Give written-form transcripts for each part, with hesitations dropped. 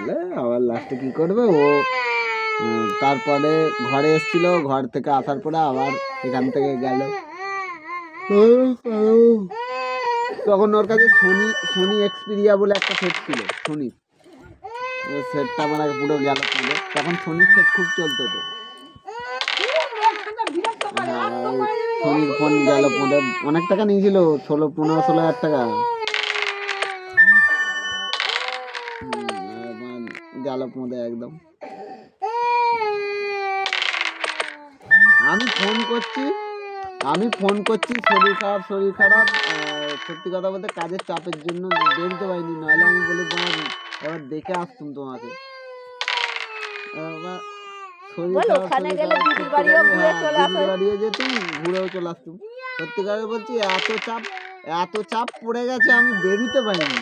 বলে আবার লাস্টে কি করবে ও তারপরে ঘরে এসেছিল, ঘর থেকে আসার পরে আবার এখান থেকে গেল। তখন ওর কাছে সোনি এক্সপিরিয়া বলে একটা সেট ছিল, সোনি সেটটা মানে পুরো গেল পুরো। তখন সোনির সেট খুব চলতো, তো সোনির ফোন গেল পুরো। অনেক টাকা নিয়েছিল, 15-16 হাজার টাকা গেল পুঁদে একদম। আমি ফোন করছি শরীর খারাপ সত্যি কথা বলতে কাজের চাপের জন্য বেরোতে পারিনি, নাহলে আমি বলি এবার দেখে আসতুম তোমাকে। দিদির বাড়িও যেতুম, ঘুরেও চলে আসতুম। সত্যিকারে বলছি এত চাপ পড়ে গেছে আমি বেরোতে পারিনি।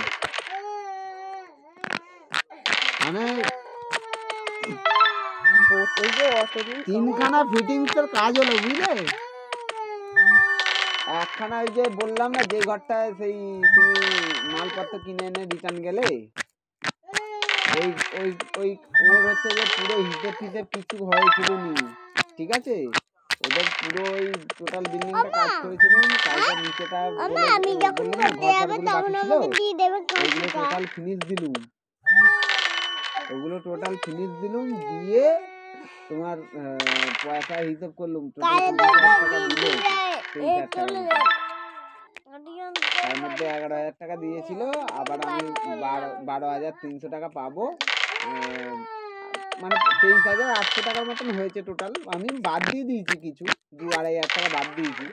মানে 3খানা ফিটিংসের কাজ হলো বুঝলে। একখানা ওই যে বললাম না যে ঘরটায় সেই তুমি মালপত্র কিনে এনে রিটার্ন গেলে, ওই ওর হচ্ছে যে পুরো হিসেব কিছু হয়েছিল নি, ঠিক আছে। ওদের পুরো ওই টোটাল বিল্ডিংটা কাজ করেছিলাম, কাজটা নিচেটা টোটাল ফিনিশ দিলুম, ওগুলো টোটাল ফিনিশ দিলুম দিয়ে তোমার পয়সা হিসাব করলুম, তার মধ্যে 11,000 টাকা দিয়েছিল। আবার আমি 12,300 টাকা পাবো, মানে 23,800 টাকার মতন হয়েছে টোটাল। আমি বাদ দিয়ে দিয়েছি কিছু, 2-2,500 টাকা বাদ দিয়েছি।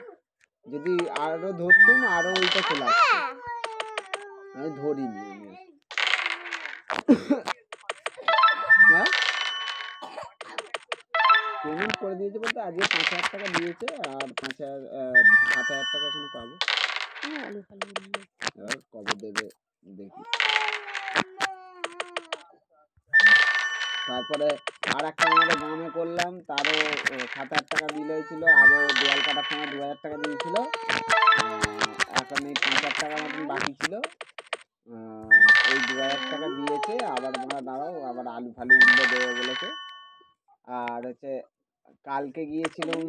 যদি আরো ধরতুম আরো ওইটা চলে আসতো, আমি ধরিনি। হ্যাঁ পেমেন্ট করে দিয়েছে বলতে আজকে 5,000 টাকা দিয়েছে, আর 7,000 টাকা এখনো পাবো। এবার কবে দেবে দেখি। তারপরে আর একটা আমাদের গ্রামে করলাম, তারও 7,000 টাকা বিল হয়েছিল। আগে দেওয়াল কাটার সময় 2,000 টাকা দিয়েছিল, এখন এই 5,000 টাকা মতন বাকি ছিল। ওই 2,000 টাকা দিয়েছে। আবার দাঁড়াও, আবার আলু ফালু উঠলে দেবে বলেছে। আর হচ্ছে কালকে গিয়েছিলাম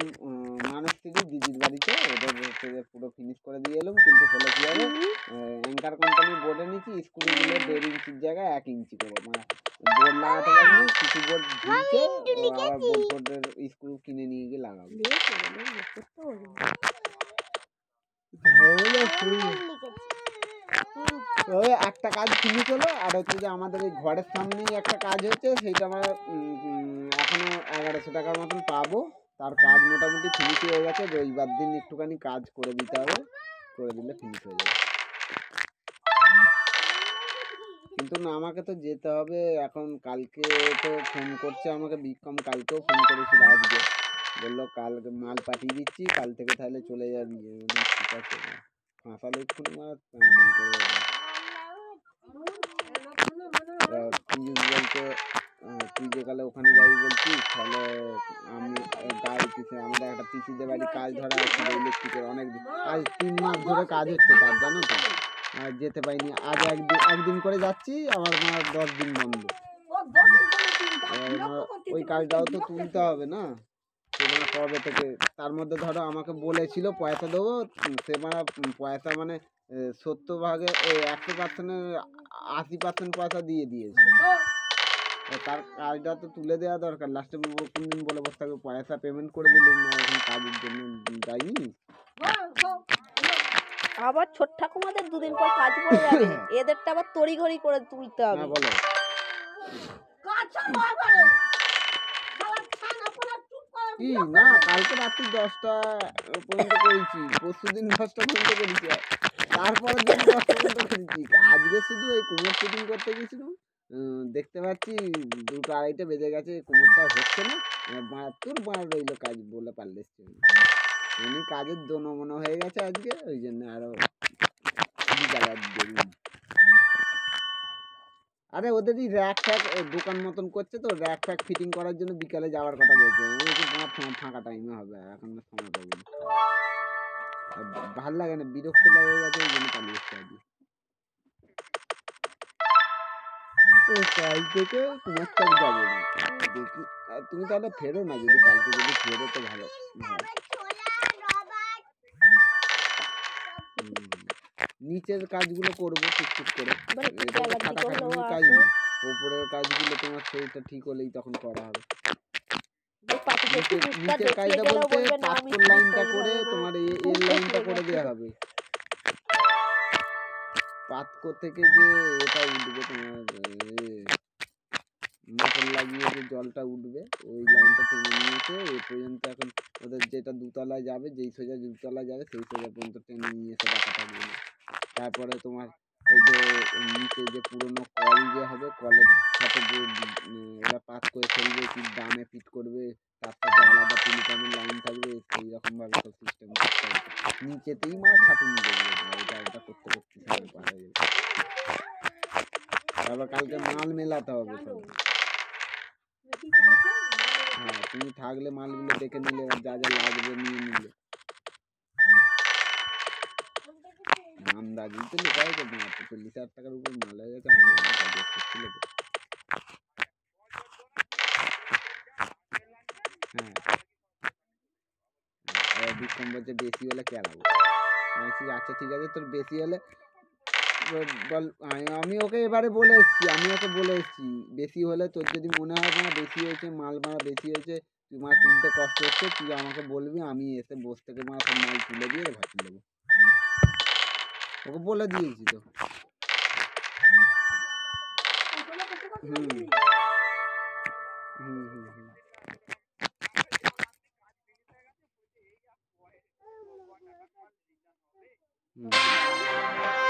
মানুষটির দিদির বাড়িতে, ওদের হচ্ছে যে পুরো ফিনিশ করে দিয়ে এলাম। কিন্তু হলো কি হবে, অ্যাঙ্কার কোম্পানির বোর্ডে নিচ্ছি, স্ক্রুগুলো 1.5 ইঞ্চির জায়গায় 1 ইঞ্চি করে, মানে বোর্ড লাগাতে পারিনি। কিছু বোর্ড ঝুলছে, আবার বোর্ডের স্ক্রু কিনে নিয়ে গিয়ে লাগাবো। একটা কাজ ফিনিশ হলো। আর হচ্ছে যে আমাদের এই ঘরের সামনেই একটা কাজ হচ্ছে, সেইটা আমরা এখনো 1,100 টাকার মতন পাবো। তার কাজ মোটামুটি ফিনিশ হয়ে গেছে। রবিবার দিন একটুখানি কাজ করে দিতে হবে, করে দিলে ফিনিশ হয়ে যাবে। কিন্তু না, আমাকে তো যেতে হবে এখন। কালকে তো ফোন করছে আমাকে বিক্রম, কালকেও ফোন করেছিল, আজকে বললো কালকে মাল পাঠিয়ে দিচ্ছি, কাল থেকে তাহলে চলে যাবি। ঠিক আছে, ফাঁসালে এক্ষুনি মারা করে বলতে তুই যে কালে ওখানে যাবি বলছিস, তাহলে আমি আমাদের একটা পিসিদের বাড়ি কাজ ধরা আছে ইলেকট্রিকের, অনেক আজ 3 মাস ধরে কাজ হচ্ছে তার, জানো তো। আর যেতে পারিনি, আজ একদিন করে যাচ্ছি, আবার 10 দিন বন্ধ। ওই কাজটাও তো তুলতে হবে না, সেখানে কবে থেকে। তার মধ্যে ধরো আমাকে বলেছিল পয়সা দেবো, সে পয়সা মানে 70 ভাগে 100%-এর 80% পয়সা দিয়ে দিয়েছে। তার কাজটা তো তুলে দেওয়া দরকার। লাস্টে কোন দিন বলে বসে থাকবে পয়সা পেমেন্ট করে দিলুম, এখন কাজের জন্য যাইনি। আবার ছোট ঠাকুমাদের 2 দিন পর কাজ পড়ে যাবে, এদেরটা আবার তড়িঘড়ি করে তুলতে হবে। হ্যাঁ বলো। কি না, কালকে রাত্রি 10টা পর্যন্ত করেছি, পরশুদিন 10টা পর্যন্ত করেছি, তারপরে দিন 10টা পর্যন্ত করেছি। আজকে শুধু এই কোমর ফিটিং করতে গেছিলাম, দেখতে পাচ্ছি 2-2:30 বেজে গেছে, কোমরটা হচ্ছে না। তোর বার রইলো কাজ বলে পারলে এমনি কাজের দোনো হয়ে গেছে আজকে, ওই জন্য আরো বিকালে দেরি। আরে ওদেরই র্যাক ফ্যাক দোকান মতন করছে, তো র্যাক ফ্যাক ফিটিং করার জন্য বিকালে যাওয়ার কথা বলছে। ফাঁকা টাইমে হবে, এখন সময় পাবো না, ভাল লাগে না, বিরক্ত লাগে গেছে, ওই জন্য পালিয়ে এসছে আজকে। কাল থেকে তোমার চাপ যাবে না দেখি। আর তুমি তাহলে ফেরো না, যদি কালকে যদি ফেরো তো ভালো হয়। নিচের কাজগুলো করবো টুকটুক করে, এবার একটু এটা তো খেলার দিকে খাটাখাটনির হলেও কাজ আসো। নেই। উপরের কাজগুলো তোমার শরীরটা ঠিক হলেই তখন করা হবে। যে পাটিকে একটু নিচের মুখটা নিচের দেখিয়ে কাজটা গেলেও বলতে বলবে না পাথর মিস্ত্রির লাইনটা শরীর করে ভালো না, তোমার ঘুম এর লাইনটা পেয়ে করে গেছে। দেওয়া হবে। পাতকো থেকে যে এটা উঠবে তোমার মোটর লাগিয়ে যে জলটা উঠবে ওই লাইনটা টেনে নিয়েছে এ পর্যন্ত। এখন ওদের যেটা দুতলায় যাবে, যেই সোজা দুতলায় যাবে সেই সোজা পর্যন্ত টেনে নিয়ে এসে রাখা থাকবে। তারপরে তোমার ওই যে নিচে যে পুরোনো কল যে হবে, কলের সাথে যে ওরা পাত করে ফেলবে, কি দামে ফিট করবে, তার সাথে আলাদা টেলিফোনের লাইন থাকবে, সেই রকম ভাবে সব সিস্টেম করতে হবে। নিচেতেই মানে খাটুনি দেখবে, এটা ওটা করতে করতে সময় পার হয়ে যাবে। তারপর কালকে মাল মেলাতে হবে সব। হ্যাঁ, তুমি থাকলে মালগুলো দেখে নিলে, যা যা লাগবে নিয়ে নিলে। আন্দাজই তো লেখা হয়েছে, 40,000 টাকার উপর মাল হয়ে গেছে। আমাদের কাজ করছিল তো। হ্যাঁ, বিক্রম বলছে বেশি হলে কেলাবো। আচ্ছা ঠিক আছে, তোর বেশি হলে বল। আমি ওকে এবারে বলে এসছি, বেশি হলে তোর যদি মনে হয় না বেশি হয়েছে, মাল মারা বেশি হয়েছে, তুই মারা তুলতে কষ্ট হচ্ছে, তুই আমাকে বলবি, আমি এসে বস থেকে মারা সব মাল তুলে দিয়ে ঘর তুলে দেবো। ওকে বলে দিয়েছি তো। হুম হুম হুম হুম হুম